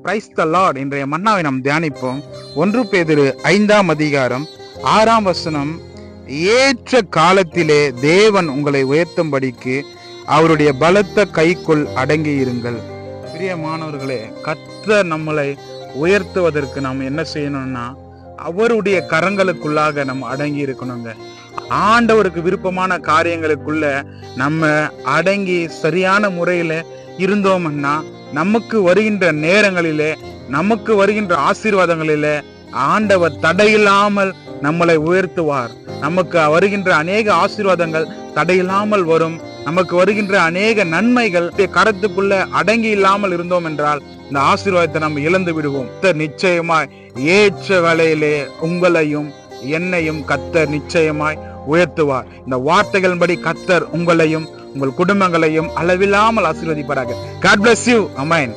Praise the Lord. இன்றைய மன்னாவை நாம் தியானிப்போம். 1 பேதுரு 5ஆம் அதிகாரம் 6ஆம் வசனம். ஏற்ற காலத்திலே தேவன் உங்களை உயர்த்தும்படிக்கு அவருடைய பலத்த கைக்குள் அடங்கி இருங்கள். பிரியமானவர்களே, கர்த்தர் நம்மளை உயர்த்துவதற்கு நாம் என்ன செய்யணும்னா அவருடைய கரங்களுக்குள்ளாக நம்ம அடங்கி இருக்கணுங்க. ஆண்டவருக்கு விருப்பமான காரியங்களுக்குள்ள நம்ம அடங்கி சரியான முறையில இருந்தோம்னா நமக்கு வருகின்ற நேரங்களிலே, நமக்கு வருகின்ற ஆசீர்வாதங்களிலே ஆண்டவர் தடையில்லாமல் நம்மளை உயர்த்துவார். நமக்கு வருகின்ற அநேக ஆசீர்வாதங்கள் தடையில்லாமல் வரும். நமக்கு வருகின்ற அநேக நன்மைகள் கரத்துக்குள்ள அடங்கி இல்லாமல் இருந்தோம் என்றால் இந்த ஆசீர்வாதத்தை நம்ம இழந்து விடுவோம். நிச்சயமாய் ஏற்ற வேளையிலே உங்களையும் என்னையும் கர்த்தர் நிச்சயமாய் உயர்த்துவார். இந்த வார்த்தைகளின்படி கர்த்தர் உங்களையும் உங்கள் குடும்பங்களையும் அளவில்லாமல் ஆசீர்வதிப்பாராக. God bless you. Amen.